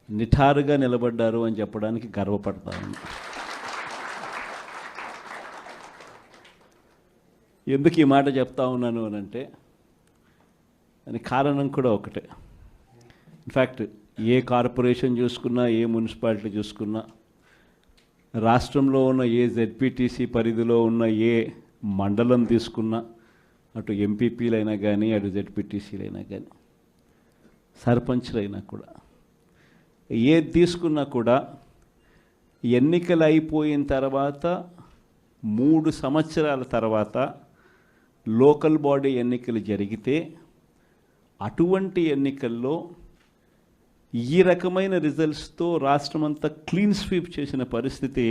నిఠారుగా నిలబడ్డారు అని చెప్పడానికి గర్వపడతాను. ఎందుకు ఈ మాట చెప్తా ఉన్నాను అని అంటే దాని కారణం కూడా ఒకటే. ఇన్ఫ్యాక్ట్ ఏ కార్పొరేషన్ చూసుకున్నా, ఏ మున్సిపాలిటీ చూసుకున్నా, రాష్ట్రంలో ఉన్న ఏ జెడ్పీటీసీ పరిధిలో ఉన్న ఏ మండలం తీసుకున్నా, అటు ఎంపీపీలైనా కానీ, అటు జెడ్పీటీసీలైనా కానీ, సర్పంచ్లైనా కూడా, ఏది తీసుకున్నా కూడా ఎన్నికలు అయిపోయిన తర్వాత 3 సంవత్సరాల తర్వాత లోకల్ బాడీ ఎన్నికలు జరిగితే అటువంటి ఎన్నికల్లో ఈ రకమైన రిజల్ట్స్తో రాష్ట్రమంతా క్లీన్ స్వీప్ చేసిన పరిస్థితి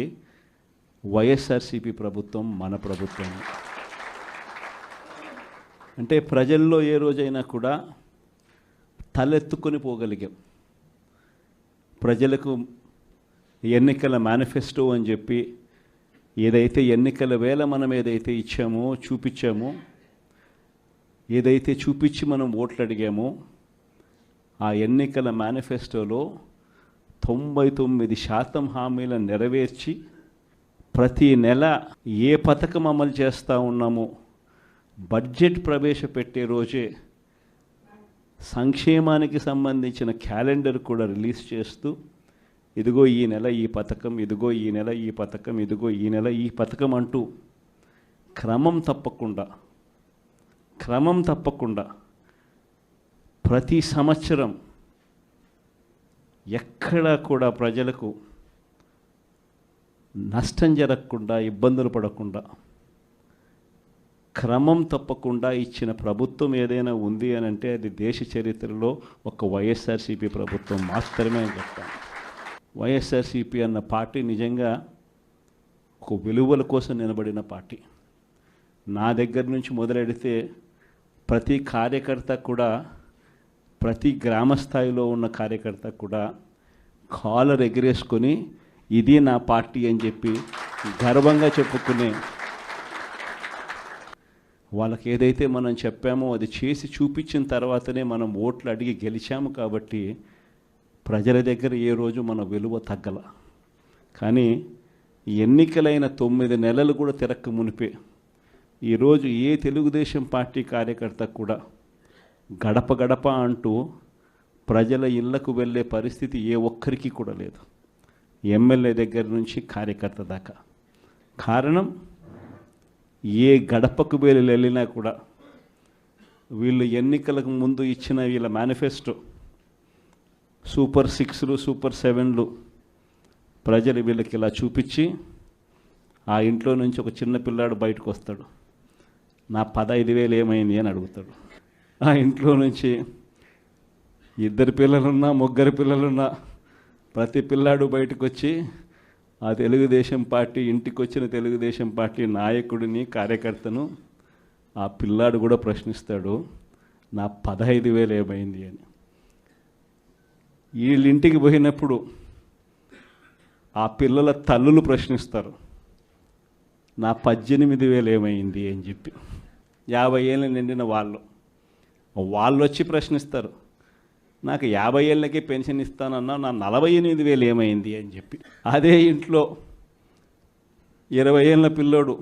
వైఎస్ఆర్సీపీ ప్రభుత్వం, మన ప్రభుత్వం. అంటే ప్రజల్లో ఏ రోజైనా కూడా తలెత్తుకొని పోగలిగాం. ప్రజలకు ఎన్నికల మేనిఫెస్టో అని చెప్పి ఏదైతే ఎన్నికల వేళ మనం ఏదైతే ఇచ్చామో, చూపించామో, ఏదైతే చూపించి మనం ఓట్లు అడిగామో, ఆ ఎన్నికల మేనిఫెస్టోలో 99% హామీలను నెరవేర్చి ప్రతి నెల ఏ పథకం అమలు చేస్తూ ఉన్నామో బడ్జెట్ ప్రవేశపెట్టే రోజే సంక్షేమానికి సంబంధించిన క్యాలెండర్ కూడా రిలీజ్ చేస్తూ, ఇదిగో ఈ నెల ఈ పథకం, ఇదిగో ఈ నెల ఈ పథకం, ఇదిగో ఈ నెల ఈ పథకం అంటూ క్రమం తప్పకుండా ప్రతి సంవత్సరం ఎక్కడా కూడా ప్రజలకు నష్టం జరగకుండా, ఇబ్బందులు పడకుండా, క్రమం తప్పకుండా ఇచ్చిన ప్రభుత్వం ఏదైనా ఉంది అని అంటే అది దేశ చరిత్రలో ఒక వైఎస్ఆర్సీపీ ప్రభుత్వం మాత్రమే అని చెప్తాను. వైఎస్ఆర్సీపీ అన్న పార్టీ నిజంగా ఒక విలువల కోసం నిలబడిన పార్టీ. నా దగ్గర నుంచి మొదలెడితే ప్రతి కార్యకర్త కూడా, ప్రతి గ్రామ స్థాయిలో ఉన్న కార్యకర్త కూడా కాలర్ ఎగిరేసుకొని ఇది నా పార్టీ అని చెప్పి గర్వంగా చెప్పుకునే, వాళ్ళకి ఏదైతే మనం చెప్పామో అది చేసి చూపించిన తర్వాతనే మనం ఓట్లు అడిగి గెలిచాము. కాబట్టి ప్రజల దగ్గర ఏ రోజు మన విలువ తగ్గల. కానీ ఎన్నికలైన 9 నెలలు కూడా తిరక్క మునిపే ఈరోజు ఏ తెలుగుదేశం పార్టీ కార్యకర్త కూడా గడప గడప అంటూ ప్రజల ఇళ్లకు వెళ్ళే పరిస్థితి ఏ ఒక్కరికి కూడా లేదు, ఎమ్మెల్యే దగ్గర నుంచి కార్యకర్త దాకా. కారణం, ఏ గడపకు వెళ్ళినా కూడా వీళ్ళు ఎన్నికలకు ముందు ఇచ్చిన వీళ్ళ మేనిఫెస్టో సూపర్ 6లు, సూపర్ 7లు ప్రజలు వీళ్ళకి ఇలా చూపించి, ఆ ఇంట్లో నుంచి ఒక చిన్న పిల్లాడు బయటకు వస్తాడు, నా 15,000 ఏమైంది అని అడుగుతాడు. ఆ ఇంట్లో నుంచి 2 పిల్లలున్నా, 3 పిల్లలున్నా ప్రతి పిల్లాడు బయటకు వచ్చి ఆ తెలుగుదేశం పార్టీ, ఇంటికి వచ్చిన తెలుగుదేశం పార్టీ నాయకుడిని, కార్యకర్తను ఆ పిల్లాడు కూడా ప్రశ్నిస్తాడు, నా 15,000 ఏమైంది అని. వీళ్ళింటికి పోయినప్పుడు ఆ పిల్లల తల్లులు ప్రశ్నిస్తారు, నా 18,000 ఏమైంది అని చెప్పి. 50 ఏళ్ళు నిండిన వాళ్ళు వచ్చి ప్రశ్నిస్తారు, నాకు 50 ఏళ్ళకే పెన్షన్ ఇస్తానన్నా, నా 48,000 ఏమైంది అని చెప్పి. అదే ఇంట్లో 20 ఏళ్ళ పిల్లోడు,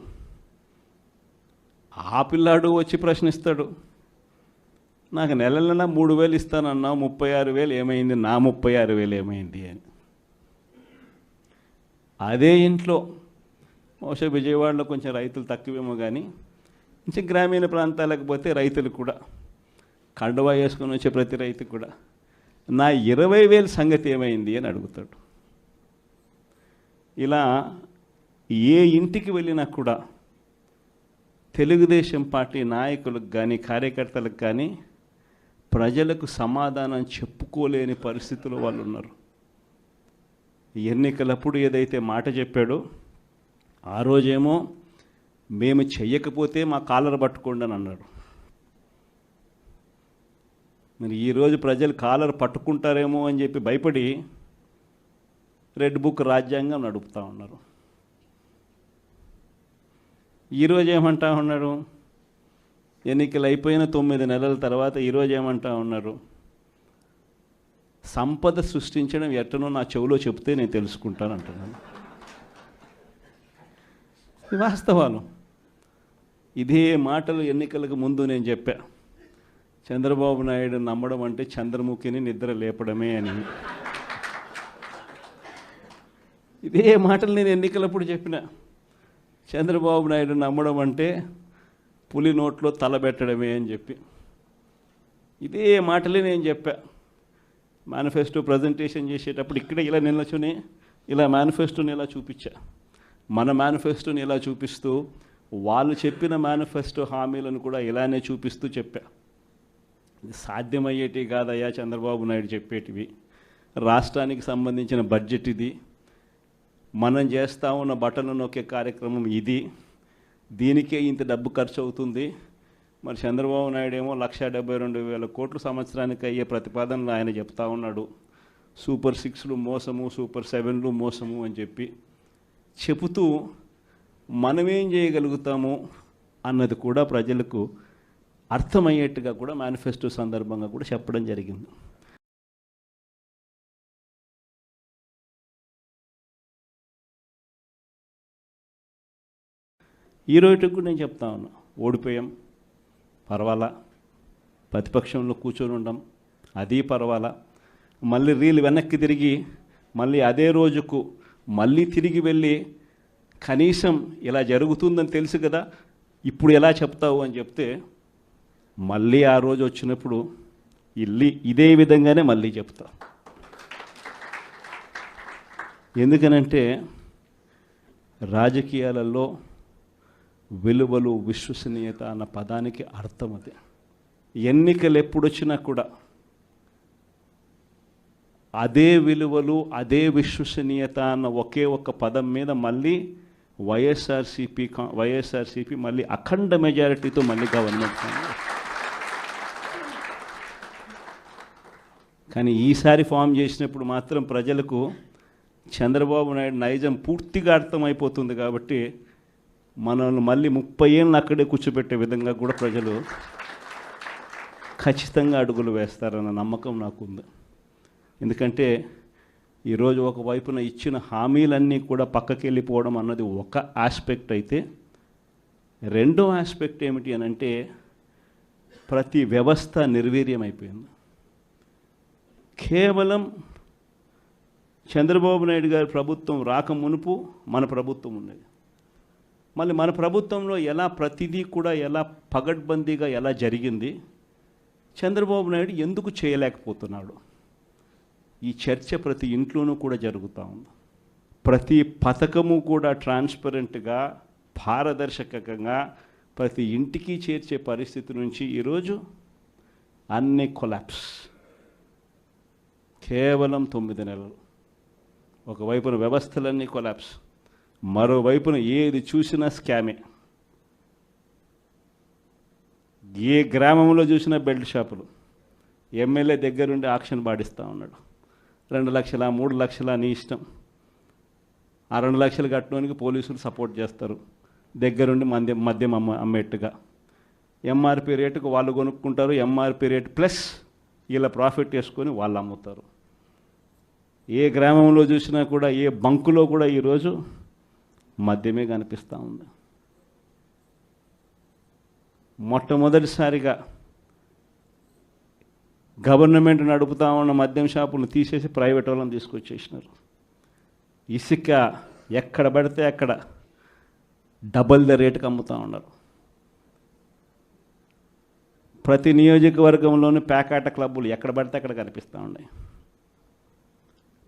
ఆ పిల్లాడు వచ్చి ప్రశ్నిస్తాడు, నాకు నెల 3,000 ఇస్తానన్నా, 36,000 ఏమైంది, నా 36,000 ఏమైంది అని. అదే ఇంట్లో బహుశా విజయవాడలో కొంచెం రైతులు తక్కువేమో కానీ కొంచెం గ్రామీణ ప్రాంతాలకు పోతే రైతులు కూడా, కండువా వేసుకొని వచ్చే ప్రతి రైతు కూడా నా 20,000 సంగతి ఏమైంది అని అడుగుతాడు. ఇలా ఏ ఇంటికి వెళ్ళినా కూడా తెలుగుదేశం పార్టీ నాయకులకు కానీ, కార్యకర్తలకు కానీ ప్రజలకు సమాధానం చెప్పుకోలేని పరిస్థితులు వాళ్ళు ఉన్నారు. ఎన్నికలప్పుడు ఏదైతే మాట చెప్పాడో ఆ రోజేమో మేము చెయ్యకపోతే మా కాలర్ పట్టుకోండి అని అన్నాడు. మరి ఈరోజు ప్రజలు కాలర్ పట్టుకుంటారేమో అని చెప్పి భయపడి రెడ్ బుక్ రాజ్యాంగం నడుపుతూ ఉన్నారు. ఈరోజు ఏమంటా ఉన్నాడు, ఎన్నికలు అయిపోయిన 9 నెలల తర్వాత ఈరోజు ఏమంటా ఉన్నారు, సంపద సృష్టించడం ఎట్టనో నా చెవిలో చెప్తే నేను తెలుసుకుంటాను అంటున్నాను. ఇది వాస్తవాలు. ఇదే మాటలు ఎన్నికలకు ముందు నేను చెప్పా, చంద్రబాబు నాయుడు నమ్మడం అంటే చంద్రముఖిని నిద్ర లేపడమే అని. ఇదే మాటలు నేను ఎన్నికలప్పుడు చెప్పిన, చంద్రబాబు నాయుడు నమ్మడం అంటే పులి నోట్లో తలబెట్టడమే అని చెప్పి. ఇదే మాటలే నేను చెప్పా. మేనిఫెస్టో ప్రజెంటేషన్ చేసేటప్పుడు ఇక్కడ ఇలా నిల్చుని ఇలా మేనిఫెస్టోని ఇలా చూపించా. మన మేనిఫెస్టోని ఇలా చూపిస్తూ వాళ్ళు చెప్పిన మేనిఫెస్టో హామీలను కూడా ఇలానే చూపిస్తూ చెప్పా. ఇది సాధ్యమయ్యేటి కాదయ్యా చంద్రబాబు నాయుడు చెప్పేటివి. రాష్ట్రానికి సంబంధించిన బడ్జెట్ ఇది, మనం చేస్తూ ఉన్న బటన్లు నొక్కే కార్యక్రమం ఇది, దీనికే ఇంత డబ్బు ఖర్చు అవుతుంది. మరి చంద్రబాబు నాయుడు ఏమో 1,72,000 కోట్లు సంవత్సరానికి అయ్యే ప్రతిపాదనలు ఆయన చెప్తా ఉన్నాడు. సూపర్ 6లు మోసము, సూపర్ 7లు మోసము అని చెప్పి చెబుతూ మనమేం చేయగలుగుతాము అన్నది కూడా ప్రజలకు అర్థమయ్యేట్టుగా కూడా మేనిఫెస్టో సందర్భంగా కూడా చెప్పడం జరిగింది. ఈ రోజుకి కూడా నేను చెప్తా ఉన్నా, ఓడిపోయాం పర్వాలా, ప్రతిపక్షంలో కూర్చొని ఉండం అది పర్వాలా, మళ్ళీ రీలు వెనక్కి తిరిగి మళ్ళీ అదే రోజుకు మళ్ళీ తిరిగి వెళ్ళి కనీసం ఇలా జరుగుతుందని తెలుసు కదా ఇప్పుడు ఎలా చెప్తావు అని చెప్తే మళ్ళీ ఆ రోజు వచ్చినప్పుడు ఇదే విధంగానే మళ్ళీ చెప్తా. ఎందుకనంటే రాజకీయాలలో విలువలు, విశ్వసనీయత అన్న పదానికి అర్థం అది. ఎన్నికలు ఎప్పుడొచ్చినా కూడా అదే విలువలు, అదే విశ్వసనీయత అన్న ఒకే ఒక్క పదం మీద మళ్ళీ వైఎస్ఆర్సీపీ మళ్ళీ అఖండ మెజారిటీతో మళ్ళీ గవర్నమెంట్. కానీ ఈసారి ఫామ్ చేసినప్పుడు మాత్రం ప్రజలకు చంద్రబాబు నాయుడు నైజం పూర్తిగా అర్థమైపోతుంది. కాబట్టి మనల్ని మళ్ళీ 30 ఏళ్ళు అక్కడే కూర్చోబెట్టే విధంగా కూడా ప్రజలు ఖచ్చితంగా అడుగులు వేస్తారన్న నమ్మకం నాకుంది. ఎందుకంటే ఈరోజు ఒకవైపున ఇచ్చిన హామీలన్నీ కూడా పక్కకి వెళ్ళిపోవడం అన్నది ఒక ఆస్పెక్ట్ అయితే, రెండో ఆస్పెక్ట్ ఏమిటి అని అంటే ప్రతి వ్యవస్థ నిర్వీర్యమైపోయింది. కేవలం చంద్రబాబు నాయుడు గారి ప్రభుత్వం రాక మునుపు మన ప్రభుత్వం ఉండేది. మళ్ళీ మన ప్రభుత్వంలో ఎలా ప్రతిదీ కూడా ఎలా పగడ్బందీగా ఎలా జరిగింది, చంద్రబాబు నాయుడు ఎందుకు చేయలేకపోతున్నాడు, ఈ చర్చ ప్రతి ఇంట్లోనూ కూడా జరుగుతూ ఉంది. ప్రతి పథకము కూడా ట్రాన్స్పరెంట్గా, పారదర్శకంగా ప్రతి ఇంటికి చేర్చే పరిస్థితి నుంచి ఈరోజు అన్ని కొలాప్స్. కేవలం 9 నెలలు. ఒకవైపున వ్యవస్థలన్నీ కొలాప్స్, మరోవైపున ఏది చూసినా స్కామే. ఏ గ్రామంలో చూసినా బెల్ట్ షాపులు. ఎమ్మెల్యే దగ్గరుండి ఆక్షన్ పాడిస్తూ ఉన్నాడు. 2 లక్షల 3 లక్షల నీ ఇష్టం. ఆ 2 లక్షలు కట్టడానికి పోలీసులు సపోర్ట్ చేస్తారు, దగ్గరుండి మద్యం అమ్మేట్టుగా. ఎంఆర్పి రేటుకు వాళ్ళు కొనుక్కుంటారు, ఎంఆర్పి రేటు ప్లస్ వీళ్ళ ప్రాఫిట్ వేసుకొని వాళ్ళు అమ్ముతారు. ఏ గ్రామంలో చూసినా కూడా, ఏ బంకులో కూడా ఈరోజు మద్యమే కనిపిస్తూ ఉంది. మొట్టమొదటిసారిగా గవర్నమెంట్ నడుపుతా ఉన్న మద్యం షాపులను తీసేసి ప్రైవేట్ వాళ్ళని తీసుకొచ్చేసినారు. ఇసుక ఎక్కడ పడితే అక్కడ డబల్ ద రేటుకి అమ్ముతూ ఉన్నారు. ప్రతి నియోజకవర్గంలోని పేకాట క్లబ్బులు ఎక్కడ పడితే అక్కడ కనిపిస్తూ ఉన్నాయి.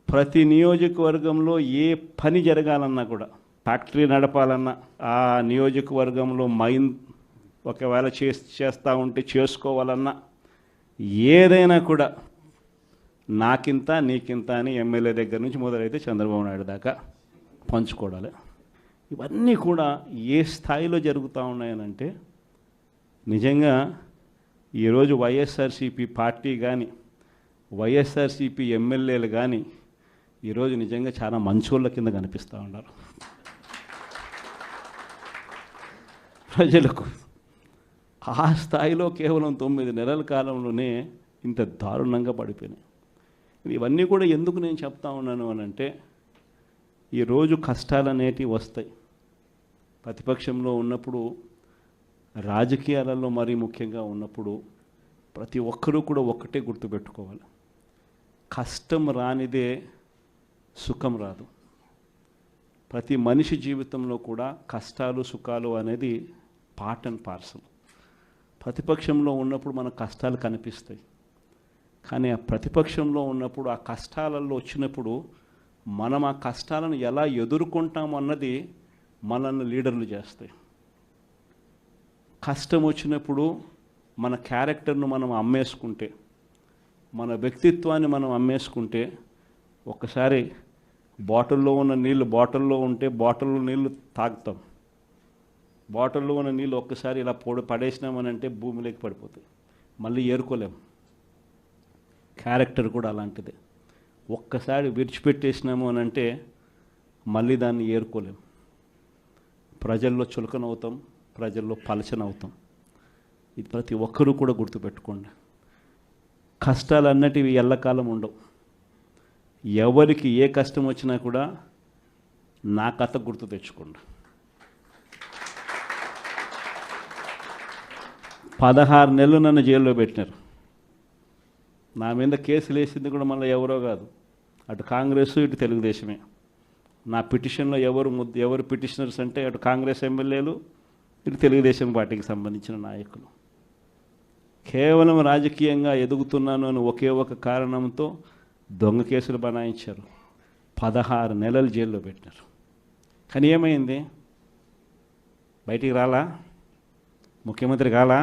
ప్రతి నియోజకవర్గంలో ఏ పని జరగాలన్నా కూడా, ఫ్యాక్టరీ నడపాలన్నా, ఆ నియోజకవర్గంలో మైన్ ఒకవేళ చేస్తూ ఉంటే చేసుకోవాలన్నా, ఏదైనా కూడా నాకింత నీకింత అని ఎమ్మెల్యే దగ్గర నుంచి మొదలైతే చంద్రబాబు నాయుడు దాకా పంచుకోవడాలి. ఇవన్నీ కూడా ఏ స్థాయిలో జరుగుతూ ఉన్నాయనంటే, నిజంగా ఈరోజు వైఎస్ఆర్సీపీ పార్టీ కానీ, వైఎస్ఆర్సీపీ ఎమ్మెల్యేలు కానీ ఈరోజు నిజంగా చాలా మంచోళ్ళ కింద కనిపిస్తూ ఉన్నారు. ప్రజలకు ఆ స్థాయిలో కేవలం 9 నెలల కాలంలోనే ఇంత దారుణంగా పడిపోయినాయి. ఇవన్నీ కూడా ఎందుకు నేను చెప్తా ఉన్నాను అని అంటే, ఈరోజు కష్టాలు అనేటివి వస్తాయి. ప్రతిపక్షంలో ఉన్నప్పుడు, రాజకీయాలలో మరీ ముఖ్యంగా ఉన్నప్పుడు ప్రతి ఒక్కరూ కూడా ఒక్కటే గుర్తుపెట్టుకోవాలి, కష్టం రానిదే సుఖం రాదు. ప్రతి మనిషి జీవితంలో కూడా కష్టాలు సుఖాలు అనేది పార్ట్ అండ్ పార్సల్. ప్రతిపక్షంలో ఉన్నప్పుడు మనకు కష్టాలు కనిపిస్తాయి, కానీ ఆ ప్రతిపక్షంలో ఉన్నప్పుడు ఆ కష్టాలలో వచ్చినప్పుడు మనం ఆ కష్టాలను ఎలా ఎదుర్కొంటాం అన్నది మనల్ని లీడర్లు చేస్తాయి. కష్టం వచ్చినప్పుడు మన క్యారెక్టర్ను మనం అమ్మేసుకుంటే, మన వ్యక్తిత్వాన్ని మనం అమ్మేసుకుంటే, ఒక్కసారి బాటిల్లో ఉన్న నీళ్ళు బాటిల్లో ఉంటే బాటిల్లో నీళ్ళు తాగుతాం, బాటిల్లో ఉన్న నీళ్ళు ఒక్కసారి ఇలా పడేసినామనంటే భూమిలోకి పడిపోతాయి, మళ్ళీ ఏరుకోలేం. క్యారెక్టర్ కూడా అలాంటిదే. ఒక్కసారి విడిచిపెట్టేసినాము అని అంటే మళ్ళీ దాన్ని ఏరుకోలేం. ప్రజల్లో చులకనవుతాం, ప్రజల్లో పలచనవుతాం. ఇది ప్రతి ఒక్కరూ కూడా గుర్తుపెట్టుకోండి. కష్టాలు అన్నటివి ఎల్లకాలం ఉండవు. ఎవరికి ఏ కష్టం వచ్చినా కూడా నా కథ గుర్తు తెచ్చుకోండి. 16 నెలలు నన్ను జైల్లో పెట్టినారు. నా మీద కేసులు వేసింది కూడా మళ్ళీ ఎవరో కాదు, అటు కాంగ్రెస్ ఇటు తెలుగుదేశమే. నా పిటిషన్లో ఎవరు పిటిషనర్స్ అంటే అటు కాంగ్రెస్ ఎమ్మెల్యేలు, ఇటు తెలుగుదేశం పార్టీకి సంబంధించిన నాయకులు. కేవలం రాజకీయంగా ఎదుగుతున్నాను అని ఒకే ఒక కారణంతో దొంగ కేసులు బనాయించారు. 16 నెలలు జైల్లో పెట్టినారు. కానీ ఏమైంది? బయటికి రాలా? ముఖ్యమంత్రి కాలా?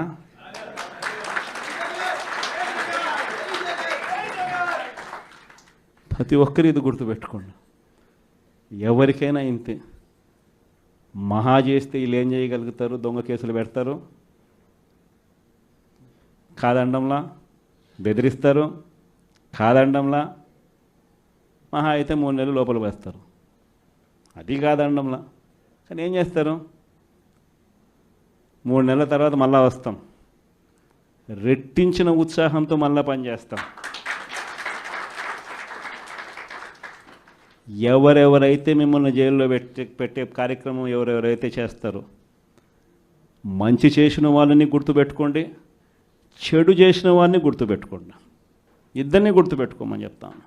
ప్రతి ఒక్కరు ఇది గుర్తుపెట్టుకోండి. ఎవరికైనా ఇంతే. మహా చేస్తే వీళ్ళు ఏం చేయగలుగుతారు? దొంగ కేసులు పెడతారు, కాదండంలా బెదిరిస్తారు, కాదండంలా మహా అయితే 3 నెలలు లోపల వేస్తారు, అది కాదండంలా. కానీ ఏం చేస్తారు? 3 నెలల తర్వాత మళ్ళా వస్తాం, రెట్టించిన ఉత్సాహంతో మళ్ళా పనిచేస్తాం. ఎవరెవరైతే మిమ్మల్ని జైల్లో పెట్టే కార్యక్రమం ఎవరెవరైతే చేస్తారో, మంచి చేసిన వాళ్ళని గుర్తుపెట్టుకోండి, చెడు చేసిన వాడిని గుర్తుపెట్టుకోండి. ఇద్దరిని గుర్తుపెట్టుకోమని చెప్తాను.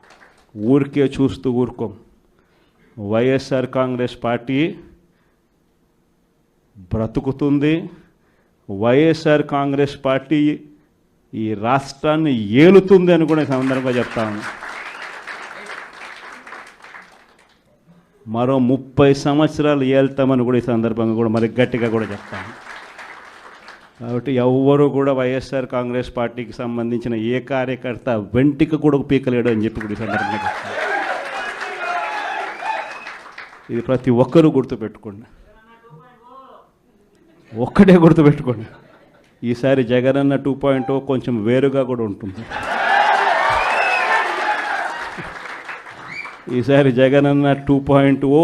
ఊరికే చూస్తూ ఊరుకోం. వైఎస్ఆర్ కాంగ్రెస్ పార్టీ బ్రతుకుతుంది. వైఎస్ఆర్ కాంగ్రెస్ పార్టీ ఈ రాష్ట్రాన్ని ఏలుతుంది అని కూడా సందర్భంగా చెప్తాను. మరో 30 సంవత్సరాలు ఏళ్తామని కూడా ఈ సందర్భంగా కూడా మరి గట్టిగా కూడా చెప్తాను. కాబట్టి ఎవ్వరూ కూడా వైఎస్ఆర్ కాంగ్రెస్ పార్టీకి సంబంధించిన ఏ కార్యకర్త వెంటికి కూడా పీకలేడు అని చెప్పి కూడా ఈ సందర్భంగా చెప్తాను. ఇది ప్రతి ఒక్కరూ గుర్తుపెట్టుకోండి. ఒక్కటే గుర్తుపెట్టుకోండి, ఈసారి జగనన్న 2.0 కొంచెం వేరుగా కూడా ఉంటుంది. ఈసారి జగనన్న 2.0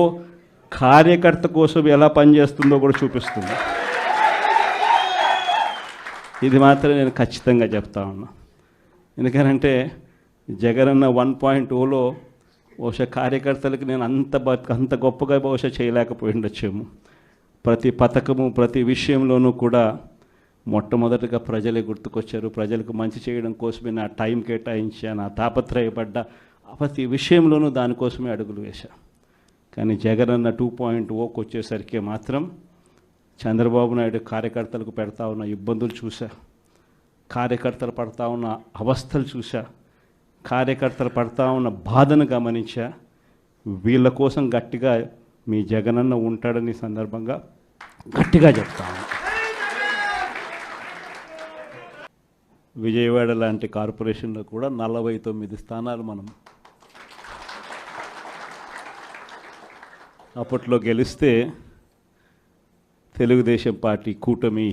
కార్యకర్త కోసం ఎలా పనిచేస్తుందో కూడా చూపిస్తుంది. ఇది మాత్రం నేను ఖచ్చితంగా చెప్తా ఉన్నా. ఎందుకనంటే జగనన్న 1.0లో బహుశా కార్యకర్తలకు నేను అంత గొప్పగా బహుశా చేయలేకపోయి ఉండొచ్చేమో. ప్రతి పథకము ప్రతి విషయంలోనూ కూడా మొట్టమొదటిగా ప్రజలే గుర్తుకొచ్చారు. ప్రజలకు మంచి చేయడం కోసమే నా టైం కేటాయించా, నా తాపత్రయపడ్డా, ప్రతి విషయంలోనూ దానికోసమే అడుగులు వేశా. కానీ జగనన్న 2.0కి వచ్చేసరికి మాత్రం చంద్రబాబు నాయుడు కార్యకర్తలకు పెడతా ఉన్న ఇబ్బందులు చూసా, కార్యకర్తలు పడతా ఉన్న అవస్థలు చూసా, కార్యకర్తలు పడతా ఉన్న బాధను గమనించా. వీళ్ళ కోసం గట్టిగా మీ జగనన్న ఉంటాడని సందర్భంగా గట్టిగా చెప్తాను. విజయవాడ లాంటి కార్పొరేషన్లో కూడా 49 స్థానాలు మనం అప్పట్లో గెలిస్తే తెలుగుదేశం పార్టీ కూటమి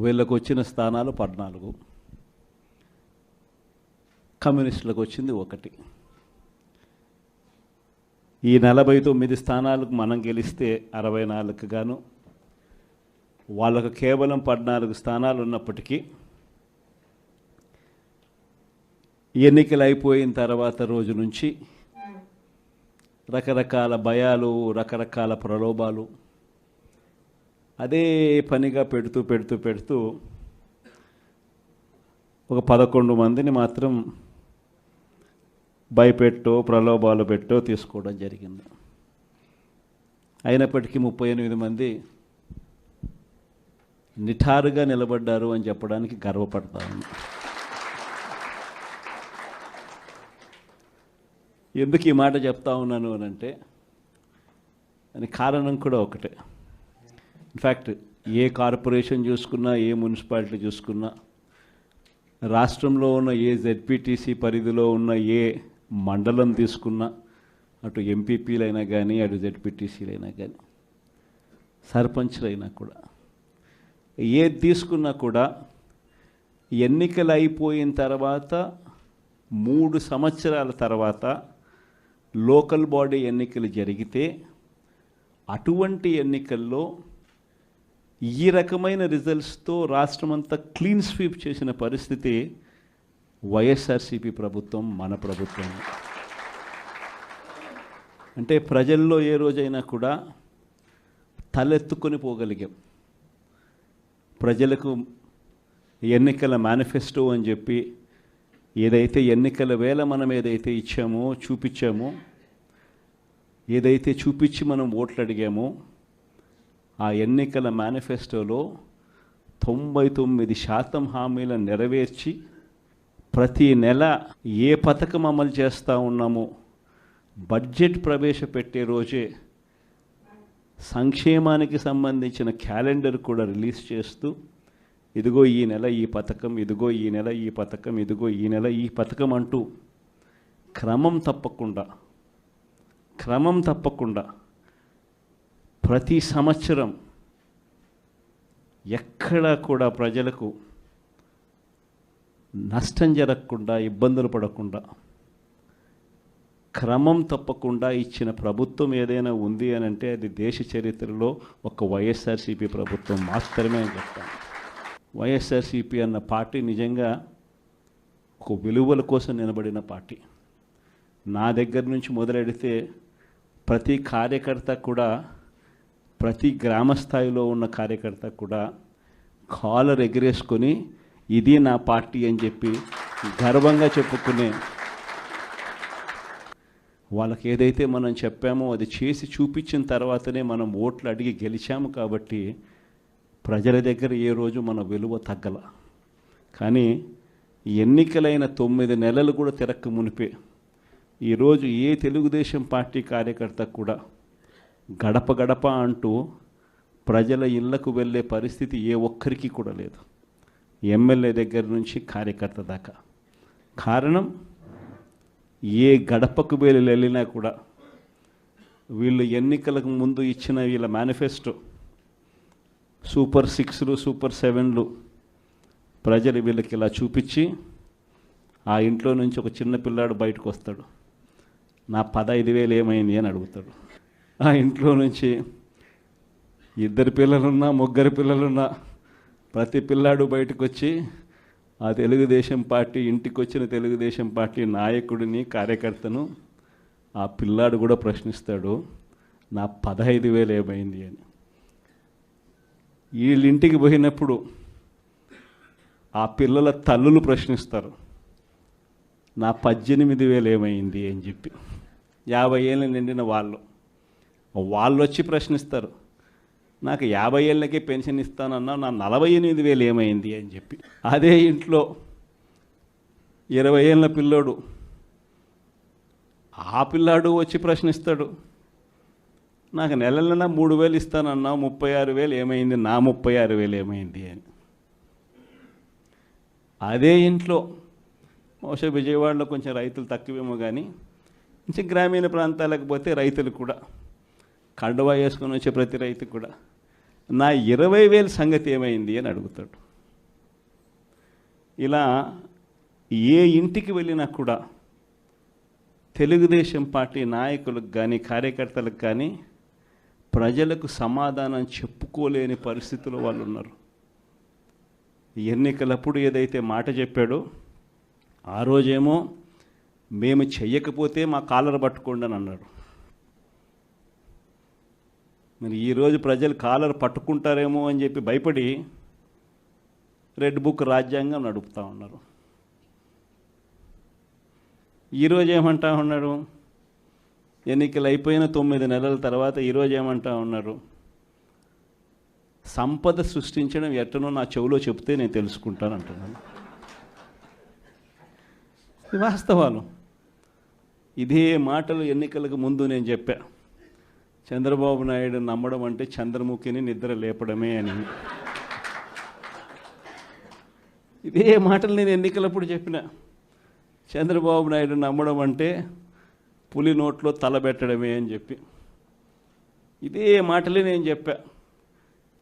వీళ్ళకు వచ్చిన స్థానాలు 14, కమ్యూనిస్టులకు వచ్చింది 1. ఈ 49 స్థానాలకు మనం గెలిస్తే 64కు గాను వాళ్ళకు కేవలం 14 స్థానాలు ఉన్నప్పటికీ ఎన్నికలు అయిపోయిన తర్వాత రోజు నుంచి రకరకాల భయాలు, రకరకాల ప్రలోభాలు అదే పనిగా పెడుతూ ఒక 11 మందిని మాత్రం భయపెట్టో ప్రలోభాలు పెట్టో తీసుకోవడం జరిగింది. అయినప్పటికీ 38 మంది నిఠారుగా నిలబడ్డారు అని చెప్పడానికి గర్వపడతాను. ఎందుకు ఈ మాట చెప్తా ఉన్నాను అని అంటే దానికి కారణం కూడా ఒకటే. ఇన్ఫ్యాక్ట్ ఏ కార్పొరేషన్ చూసుకున్నా, ఏ మున్సిపాలిటీ చూసుకున్నా, రాష్ట్రంలో ఉన్న ఏ జెడ్పీటీసీ పరిధిలో ఉన్న ఏ మండలం తీసుకున్నా, అటు ఎంపీపీలైనా కానీ, అటు జెడ్పీటీసీలైనా కానీ, సర్పంచ్లైనా కూడా, ఏది తీసుకున్నా కూడా ఎన్నికలు అయిపోయిన తర్వాత 3 సంవత్సరాల తర్వాత లోకల్ బాడీ ఎన్నికలు జరిగితే అటువంటి ఎన్నికల్లో ఈ రకమైన రిజల్ట్స్తో రాష్ట్రమంతా క్లీన్ స్వీప్ చేసిన పరిస్థితి వైఎస్ఆర్సీపీ ప్రభుత్వం, మన ప్రభుత్వం. అంటే ప్రజల్లో ఏ రోజైనా కూడా తలెత్తుకొని పోగలిగాం. ప్రజలకు ఎన్నికల మేనిఫెస్టో అని చెప్పి ఏదైతే ఎన్నికల వేళ మనం ఏదైతే ఇచ్చామో, చూపించామో, ఏదైతే చూపించి మనం ఓట్లు అడిగామో, ఆ ఎన్నికల మేనిఫెస్టోలో 99% హామీలను నెరవేర్చి ప్రతి నెల ఏ పథకం అమలు చేస్తూ ఉన్నామో బడ్జెట్ ప్రవేశపెట్టే రోజే సంక్షేమానికి సంబంధించిన క్యాలెండర్ కూడా రిలీజ్ చేస్తూ, ఇదిగో ఈ నెల ఈ పథకం, ఇదిగో ఈ నెల ఈ పథకం, ఇదిగో ఈ నెల ఈ పథకం అంటూ క్రమం తప్పకుండా ప్రతి సంవత్సరం ఎక్కడా కూడా ప్రజలకు నష్టం జరగకుండా, ఇబ్బందులు పడకుండా, క్రమం తప్పకుండా ఇచ్చిన ప్రభుత్వం ఏదైనా ఉంది అని అంటే అది దేశ చరిత్రలో ఒక వైఎస్ఆర్సీపీ ప్రభుత్వం మాత్రమే అని చెప్తాను. వైఎస్ఆర్సీపీ అన్న పార్టీ నిజంగా ఒక విలువల కోసం నిలబడిన పార్టీ. నా దగ్గర నుంచి మొదలెడితే ప్రతి కార్యకర్త కూడా, ప్రతి గ్రామ స్థాయిలో ఉన్న కార్యకర్త కూడా కాలర్ ఎగిరేసుకొని ఇది నా పార్టీ అని చెప్పి గర్వంగా చెప్పుకునే, వాళ్ళకి ఏదైతే మనం చెప్పామో అది చేసి చూపించిన తర్వాతనే మనం ఓట్లు అడిగి గెలిచాము. కాబట్టి ప్రజల దగ్గర ఏ రోజు మన విలువ తగ్గల. కానీ ఎన్నికలైన 9 నెలలు కూడా తిరక్క మునిపే ఈరోజు ఏ తెలుగుదేశం పార్టీ కార్యకర్త కూడా గడప గడప అంటూ ప్రజల ఇళ్లకు వెళ్ళే పరిస్థితి ఏ ఒక్కరికి కూడా లేదు, ఎమ్మెల్యే దగ్గర నుంచి కార్యకర్త దాకా. కారణం, ఏ గడపకు వెళ్ళినా కూడా వీళ్ళు ఎన్నికలకు ముందు ఇచ్చిన వీళ్ళ మేనిఫెస్టో సూపర్ 6లు, సూపర్ 7లు ప్రజలు వీళ్ళకి ఇలా చూపించి, ఆ ఇంట్లో నుంచి ఒక చిన్న పిల్లాడు బయటకు వస్తాడు, నా 15,000 ఏమైంది అని అడుగుతాడు. ఆ ఇంట్లో నుంచి 2 పిల్లలున్నా, 3 పిల్లలున్నా ప్రతి పిల్లాడు బయటకు వచ్చి ఆ తెలుగుదేశం పార్టీ, ఇంటికి వచ్చిన తెలుగుదేశం పార్టీ నాయకుడిని, కార్యకర్తను ఆ పిల్లాడు కూడా ప్రశ్నిస్తాడు, నా 15,000 ఏమైంది అని. వీళ్ళింటికి పోయినప్పుడు ఆ పిల్లల తల్లులు ప్రశ్నిస్తారు, నా 18,000 ఏమైంది అని చెప్పి. 50 ఏళ్ళు నిండిన వాళ్ళు వచ్చి ప్రశ్నిస్తారు, నాకు 50 ఏళ్ళకే పెన్షన్ ఇస్తానన్నా, నా 48,000 ఏమైంది అని చెప్పి. అదే ఇంట్లో 20 ఏళ్ళ పిల్లోడు, ఆ పిల్లాడు వచ్చి ప్రశ్నిస్తాడు, నాకు నెలలైనా 3,000 ఇస్తానన్నా, 36,000 ఏమైంది, నా 36,000 ఏమైంది అని. అదే ఇంట్లో బహుశా విజయవాడలో కొంచెం రైతులు తక్కువేమో కానీ కొంచెం గ్రామీణ ప్రాంతాలకు పోతే రైతులు కూడా, కండువా వేసుకొని వచ్చే ప్రతి రైతు కూడా నా 20,000 సంగతి ఏమైంది అని అడుగుతాడు. ఇలా ఏ ఇంటికి వెళ్ళినా కూడా తెలుగుదేశం పార్టీ నాయకులకు కానీ, కార్యకర్తలకు కానీ ప్రజలకు సమాధానం చెప్పుకోలేని పరిస్థితుల్లో వాళ్ళు ఉన్నారు. ఎన్నికలప్పుడు ఏదైతే మాట చెప్పాడో ఆ రోజేమో మేము చెయ్యకపోతే మా కాలర్ పట్టుకోండి అని అన్నారు. మరి ఈరోజు ప్రజలు కాలర్ పట్టుకుంటారేమో అని చెప్పి భయపడి రెడ్ బుక్ రాజ్యాంగం నడుపుతూ ఉన్నారు. ఈరోజు ఏమంటా ఉన్నారు? ఎన్నికలు అయిపోయిన 9 నెలల తర్వాత ఈరోజు ఏమంటా ఉన్నారు? సంపద సృష్టించడం ఎట్టనో నా చెవిలో చెప్తే నేను తెలుసుకుంటాను అంటున్నాను. వాస్తవాలు. ఇదే మాటలు ఎన్నికలకు ముందు నేను చెప్పా. చంద్రబాబు నాయుడు నమ్మడం అంటే చంద్రముఖిని నిద్ర లేపడమే అని. ఇదే మాటలు నేను ఎన్నికలప్పుడు చెప్పిన. చంద్రబాబు నాయుడు నమ్మడం అంటే పులి నోట్లో తలబెట్టడమే అని చెప్పి ఇదే మాటలే నేను చెప్పా.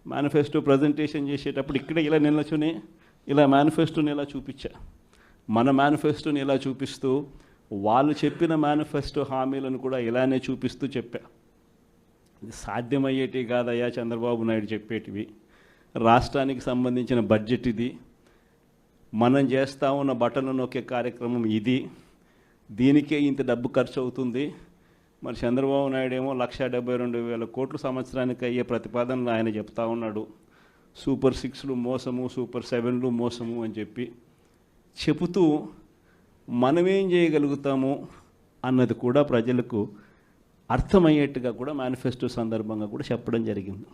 మేనిఫెస్టో ప్రజెంటేషన్ చేసేటప్పుడు ఇక్కడ ఇలా నిల్చుని ఇలా మేనిఫెస్టోని ఇలా చూపించా. మన మేనిఫెస్టోని ఇలా చూపిస్తూ వాళ్ళు చెప్పిన మేనిఫెస్టో హామీలను కూడా ఇలానే చూపిస్తూ చెప్పా. ఇది సాధ్యమయ్యేటివి కాదయ్యా చంద్రబాబు నాయుడు చెప్పేటివి. రాష్ట్రానికి సంబంధించిన బడ్జెట్ ఇది, మనం చేస్తూ ఉన్న బటన్లు నొక్కే కార్యక్రమం ఇది, దీనికే ఇంత డబ్బు ఖర్చు అవుతుంది. మరి చంద్రబాబు నాయుడు ఏమో 1,72,000 కోట్లు సంవత్సరానికి అయ్యే ప్రతిపాదనలు ఆయన చెప్తా ఉన్నాడు. సూపర్ 6లు మోసము, సూపర్ 7లు మోసము అని చెప్పి చెబుతూ మనమేం చేయగలుగుతాము అన్నది కూడా ప్రజలకు అర్థమయ్యేట్టుగా కూడా మేనిఫెస్టో సందర్భంగా కూడా చెప్పడం జరిగింది.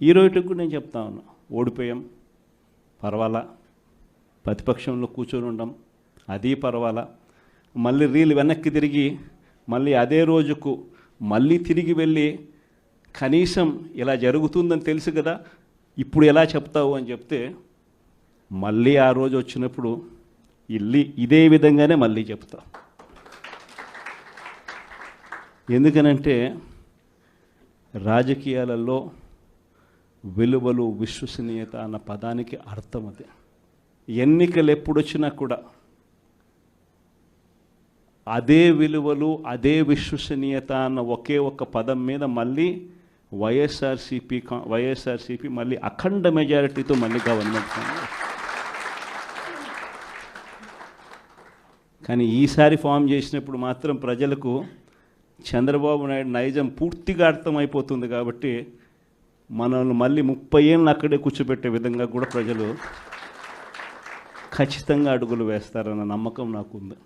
ఈ రోజుకి కూడా నేను చెప్తా ఉన్నా, ఓడిపోయాం పర్వాలా, ప్రతిపక్షంలో కూర్చొని ఉండం అది పర్వాలా, మళ్ళీ రీలు వెనక్కి తిరిగి మళ్ళీ అదే రోజుకు మళ్ళీ తిరిగి వెళ్ళి కనీసం ఇలా జరుగుతుందని తెలుసు కదా ఇప్పుడు ఎలా చెప్తావు అని చెప్తే మళ్ళీ ఆ రోజు వచ్చినప్పుడు ఇదే విధంగానే మళ్ళీ చెప్తా. ఎందుకనంటే రాజకీయాలలో విలువలు, విశ్వసనీయత అన్న పదానికి అర్థం అది. ఎన్నికలు ఎప్పుడొచ్చినా కూడా అదే విలువలు, అదే విశ్వసనీయత అన్న ఒకే ఒక్క పదం మీద మళ్ళీ వైఎస్ఆర్సీపీ మళ్ళీ అఖండ మెజారిటీతో మళ్ళీ గవర్నమెంట్. కానీ ఈసారి ఫామ్ చేసినప్పుడు మాత్రం ప్రజలకు చంద్రబాబు నాయుడు నైజం పూర్తిగా అర్థమైపోతుంది. కాబట్టి మనల్ని మళ్ళీ 30 ఏళ్ళు అక్కడే కూర్చోబెట్టే విధంగా కూడా ప్రజలు ఖచ్చితంగా అడుగులు వేస్తారన్న నమ్మకం నాకుంది.